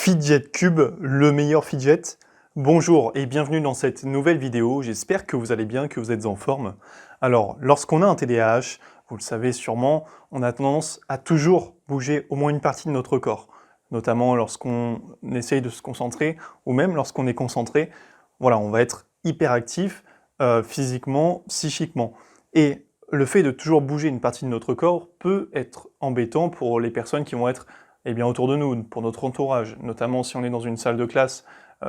Fidget Cube, le meilleur fidget. Bonjour et bienvenue dans cette nouvelle vidéo. J'espère que vous allez bien, que vous êtes en forme. Alors, lorsqu'on a un TDAH, vous le savez sûrement, on a tendance à toujours bouger au moins une partie de notre corps, notamment lorsqu'on essaye de se concentrer ou même lorsqu'on est concentré. Voilà, on va être hyperactif physiquement, psychiquement. Et le fait de toujours bouger une partie de notre corps peut être embêtant pour les personnes qui vont être autour de nous, pour notre entourage, notamment si on est dans une salle de classe,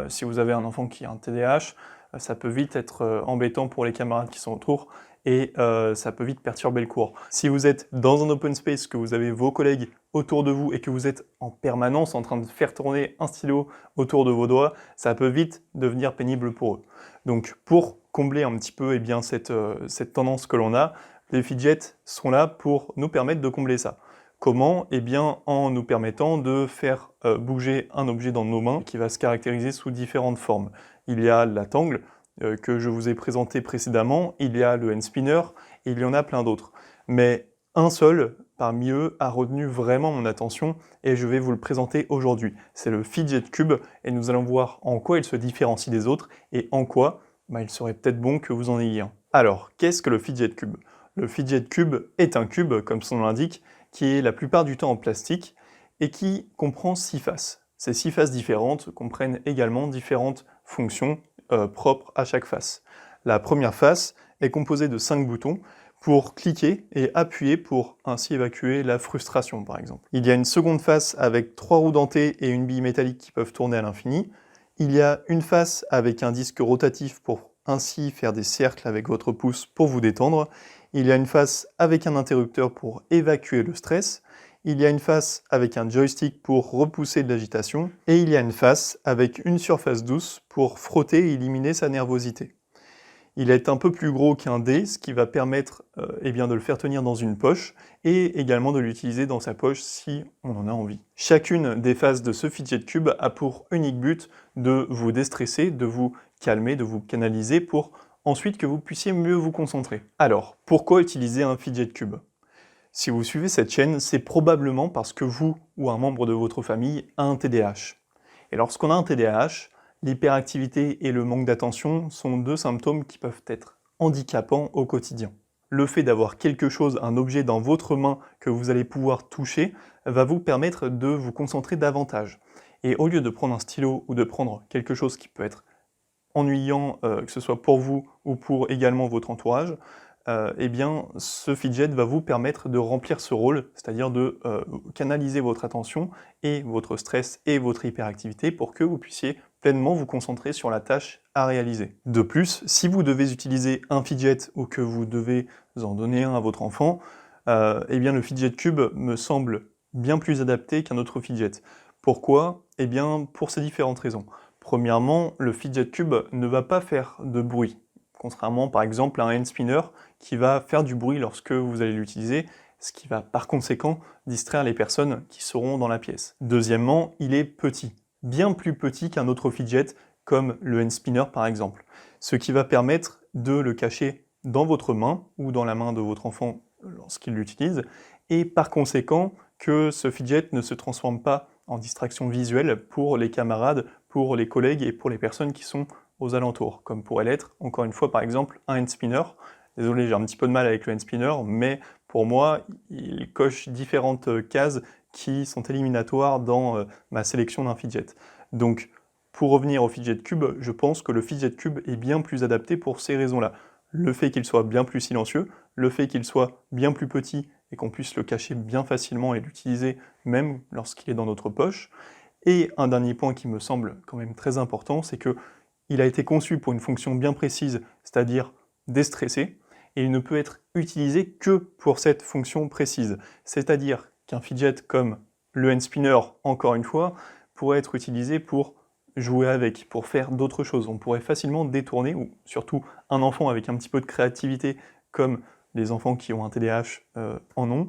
si vous avez un enfant qui a un TDAH, ça peut vite être embêtant pour les camarades qui sont autour et ça peut vite perturber le cours. Si vous êtes dans un open space, que vous avez vos collègues autour de vous et que vous êtes en permanence en train de faire tourner un stylo autour de vos doigts, ça peut vite devenir pénible pour eux. Donc pour combler un petit peu cette tendance que l'on a, les fidgets sont là pour nous permettre de combler ça. Comment? Eh bien, en nous permettant de faire bouger un objet dans nos mains qui va se caractériser sous différentes formes. Il y a la tangle que je vous ai présenté précédemment, il y a le hand spinner, et il y en a plein d'autres. Mais un seul parmi eux a retenu vraiment mon attention et je vais vous le présenter aujourd'hui. C'est le Fidget Cube et nous allons voir en quoi il se différencie des autres et en quoi il serait peut-être bon que vous en ayez un. Alors, qu'est-ce que le Fidget Cube? Le Fidget Cube est un cube, comme son nom l'indique, qui est la plupart du temps en plastique et qui comprend 6 faces. Ces 6 faces différentes comprennent également différentes fonctions propres à chaque face. La première face est composée de 5 boutons pour cliquer et appuyer pour ainsi évacuer la frustration par exemple. Il y a une seconde face avec 3 roues dentées et une bille métallique qui peuvent tourner à l'infini. Il y a une face avec un disque rotatif pour ainsi faire des cercles avec votre pouce pour vous détendre. Il y a une face avec un interrupteur pour évacuer le stress. Il y a une face avec un joystick pour repousser de l'agitation. Et il y a une face avec une surface douce pour frotter et éliminer sa nervosité. Il est un peu plus gros qu'un dé, ce qui va permettre de le faire tenir dans une poche et également de l'utiliser dans sa poche si on en a envie. Chacune des faces de ce Fidget Cube a pour unique but de vous déstresser, de vous calmer, de vous canaliser pour ensuite que vous puissiez mieux vous concentrer. Alors, pourquoi utiliser un Fidget Cube? Si vous suivez cette chaîne, c'est probablement parce que vous ou un membre de votre famille a un TDAH. Et lorsqu'on a un TDAH, l'hyperactivité et le manque d'attention sont deux symptômes qui peuvent être handicapants au quotidien. Le fait d'avoir quelque chose, un objet dans votre main que vous allez pouvoir toucher, va vous permettre de vous concentrer davantage. Et au lieu de prendre un stylo ou de prendre quelque chose qui peut être ennuyant, que ce soit pour vous ou pour également votre entourage, ce fidget va vous permettre de remplir ce rôle, c'est-à-dire de canaliser votre attention et votre stress et votre hyperactivité pour que vous puissiez pleinement vous concentrer sur la tâche à réaliser. De plus, si vous devez utiliser un fidget ou que vous devez en donner un à votre enfant, le Fidget Cube me semble bien plus adapté qu'un autre fidget. Pourquoi? Pour ces différentes raisons. Premièrement, le Fidget Cube ne va pas faire de bruit, contrairement par exemple à un hand spinner qui va faire du bruit lorsque vous allez l'utiliser, ce qui va par conséquent distraire les personnes qui seront dans la pièce. Deuxièmement, il est petit, bien plus petit qu'un autre fidget comme le hand spinner par exemple, ce qui va permettre de le cacher dans votre main ou dans la main de votre enfant lorsqu'il l'utilise, et par conséquent que ce fidget ne se transforme pas en distraction visuelle pour les camarades, pour les collègues et pour les personnes qui sont aux alentours, comme pourrait l'être, encore une fois par exemple, un hand spinner. Désolé, j'ai un petit peu de mal avec le hand spinner, mais pour moi, il coche différentes cases qui sont éliminatoires dans ma sélection d'un fidget. Donc, pour revenir au Fidget Cube, je pense que le Fidget Cube est bien plus adapté pour ces raisons-là. Le fait qu'il soit bien plus silencieux, le fait qu'il soit bien plus petit et qu'on puisse le cacher bien facilement et l'utiliser même lorsqu'il est dans notre poche. Et un dernier point qui me semble quand même très important, c'est qu'il a été conçu pour une fonction bien précise, c'est-à-dire déstresser, et il ne peut être utilisé que pour cette fonction précise. C'est-à-dire qu'un fidget comme le hand spinner, encore une fois, pourrait être utilisé pour jouer avec, pour faire d'autres choses. On pourrait facilement détourner, ou surtout un enfant avec un petit peu de créativité, comme les enfants qui ont un TDAH en ont,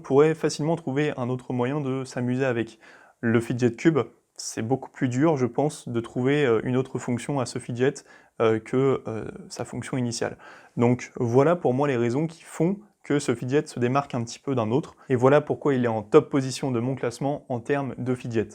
pourrait facilement trouver un autre moyen de s'amuser avec. Le Fidget Cube, c'est beaucoup plus dur, je pense, de trouver une autre fonction à ce fidget que sa fonction initiale. Donc voilà pour moi les raisons qui font que ce fidget se démarque un petit peu d'un autre, et voilà pourquoi il est en top position de mon classement en termes de fidget.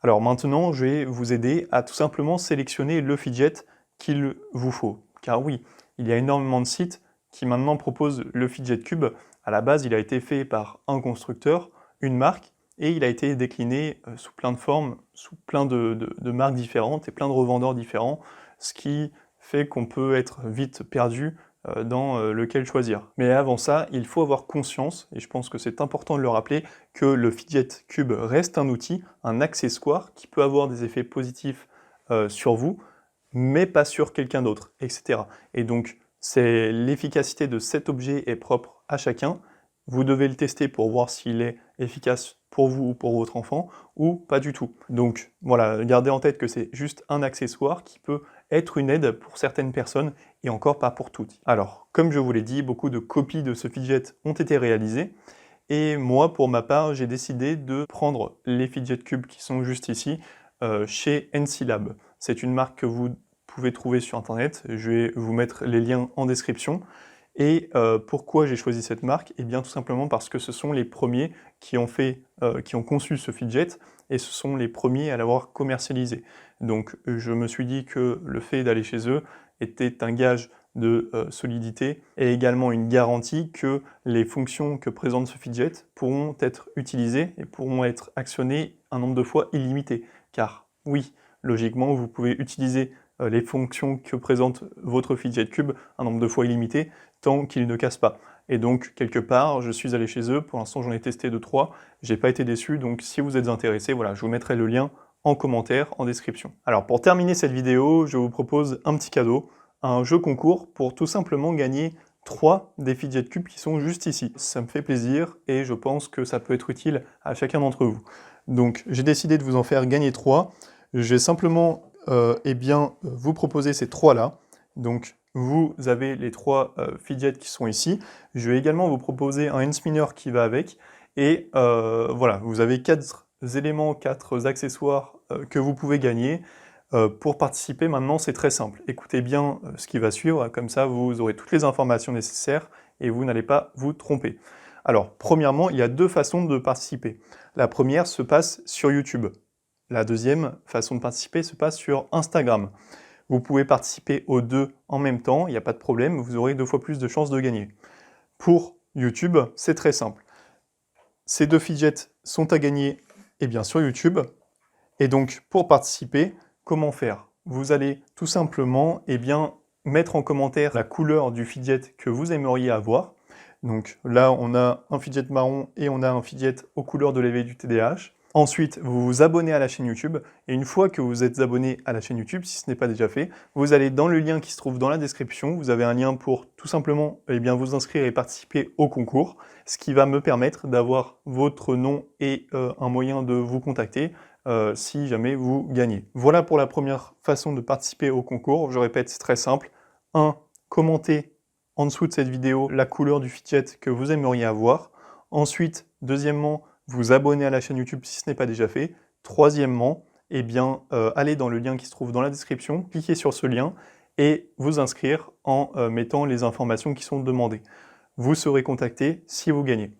Alors maintenant, je vais vous aider à tout simplement sélectionner le fidget qu'il vous faut. Car oui, il y a énormément de sites qui maintenant proposent le fidget cube. À la base, il a été fait par un constructeur, une marque, et il a été décliné sous plein de formes, sous plein de marques différentes et plein de revendeurs différents, ce qui fait qu'on peut être vite perdu dans lequel choisir. Mais avant ça, il faut avoir conscience, et je pense que c'est important de le rappeler, que le fidget cube reste un outil, un accessoire qui peut avoir des effets positifs sur vous, mais pas sur quelqu'un d'autre, etc. Et donc, c'est l'efficacité de cet objet est propre à chacun. Vous devez le tester pour voir s'il est efficace pour vous ou pour votre enfant, ou pas du tout. Donc voilà, gardez en tête que c'est juste un accessoire qui peut être une aide pour certaines personnes, et encore pas pour toutes. Alors, comme je vous l'ai dit, beaucoup de copies de ce fidget ont été réalisées, et moi, pour ma part, j'ai décidé de prendre les fidget cubes qui sont juste ici, chez NC Lab. C'est une marque que vous pouvez trouver sur internet, je vais vous mettre les liens en description. Et pourquoi j'ai choisi cette marque? Eh bien tout simplement parce que ce sont les premiers qui ont conçu ce fidget, et ce sont les premiers à l'avoir commercialisé. Donc je me suis dit que le fait d'aller chez eux était un gage de solidité, et également une garantie que les fonctions que présente ce fidget pourront être utilisées et pourront être actionnées un nombre de fois illimité. Car oui, logiquement, vous pouvez utiliser les fonctions que présente votre fidget cube un nombre de fois illimité, tant qu'il ne casse pas. Et donc, quelque part, je suis allé chez eux, pour l'instant j'en ai testé 2-3, j'ai pas été déçu, donc si vous êtes intéressé, voilà, je vous mettrai le lien en commentaire, en description. Alors pour terminer cette vidéo, je vous propose un petit cadeau, un jeu concours pour tout simplement gagner 3 des fidget cubes qui sont juste ici. Ça me fait plaisir et je pense que ça peut être utile à chacun d'entre vous. Donc j'ai décidé de vous en faire gagner 3. Je vais simplement vous proposer ces 3-là. Donc vous avez les 3 fidgets qui sont ici. Je vais également vous proposer un hand spinner qui va avec. Et voilà, vous avez 4 éléments, 4 accessoires que vous pouvez gagner. Pour participer maintenant, c'est très simple. Écoutez bien ce qui va suivre, comme ça vous aurez toutes les informations nécessaires et vous n'allez pas vous tromper. Alors, premièrement, il y a 2 façons de participer. La première se passe sur YouTube. La deuxième façon de participer se passe sur Instagram. Vous pouvez participer aux 2 en même temps, il n'y a pas de problème, vous aurez 2 fois plus de chances de gagner. Pour YouTube, c'est très simple. Ces 2 fidgets sont à gagner sur YouTube. Et donc, pour participer, comment faire? Vous allez tout simplement mettre en commentaire la couleur du fidget que vous aimeriez avoir. Donc là, on a un fidget marron et on a un fidget aux couleurs de l'éveil du TDAH. Ensuite, vous vous abonnez à la chaîne YouTube, et une fois que vous êtes abonné à la chaîne YouTube, si ce n'est pas déjà fait, vous allez dans le lien qui se trouve dans la description, vous avez un lien pour tout simplement vous inscrire et participer au concours, ce qui va me permettre d'avoir votre nom et un moyen de vous contacter si jamais vous gagnez. Voilà pour la première façon de participer au concours. Je répète, c'est très simple. 1. Commentez en dessous de cette vidéo la couleur du fidget que vous aimeriez avoir. Ensuite, deuxièmement, vous abonner à la chaîne YouTube si ce n'est pas déjà fait. Troisièmement, allez dans le lien qui se trouve dans la description, cliquez sur ce lien et vous inscrire en mettant les informations qui sont demandées. Vous serez contacté si vous gagnez.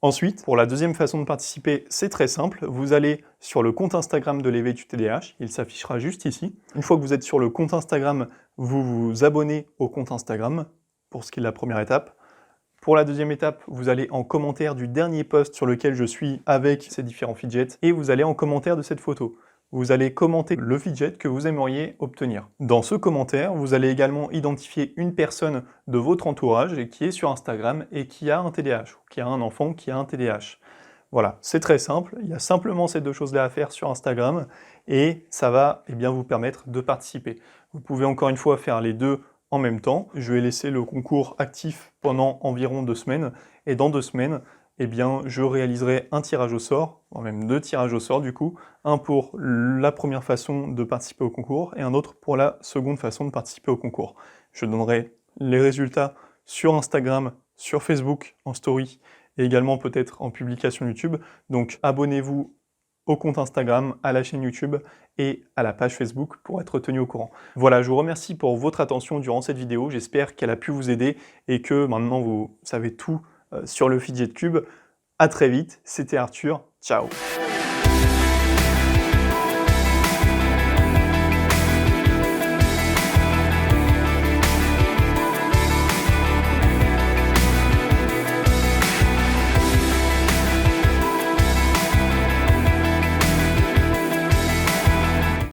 Ensuite, pour la deuxième façon de participer, c'est très simple. Vous allez sur le compte Instagram de l'éveil du TDAH, il s'affichera juste ici. Une fois que vous êtes sur le compte Instagram, vous vous abonnez au compte Instagram, pour ce qui est de la première étape. Pour la deuxième étape, vous allez en commentaire du dernier post sur lequel je suis avec ces différents fidgets, et vous allez en commentaire de cette photo. Vous allez commenter le fidget que vous aimeriez obtenir. Dans ce commentaire, vous allez également identifier une personne de votre entourage qui est sur Instagram et qui a un TDAH, ou qui a un enfant qui a un TDAH. Voilà, c'est très simple, il y a simplement ces 2 choses-là à faire sur Instagram, et ça va vous permettre de participer. Vous pouvez encore une fois faire les 2 en même temps. Je vais laisser le concours actif pendant environ 2 semaines, et dans 2 semaines, je réaliserai un tirage au sort, même 2 tirages au sort du coup, un pour la première façon de participer au concours et un autre pour la seconde façon de participer au concours. Je donnerai les résultats sur Instagram, sur Facebook, en story, et également peut-être en publication YouTube. Donc abonnez-vous au compte Instagram, à la chaîne YouTube et à la page Facebook pour être tenu au courant. Voilà, je vous remercie pour votre attention durant cette vidéo, j'espère qu'elle a pu vous aider et que maintenant vous savez tout sur le fidget cube. À très vite, c'était Arthur, ciao.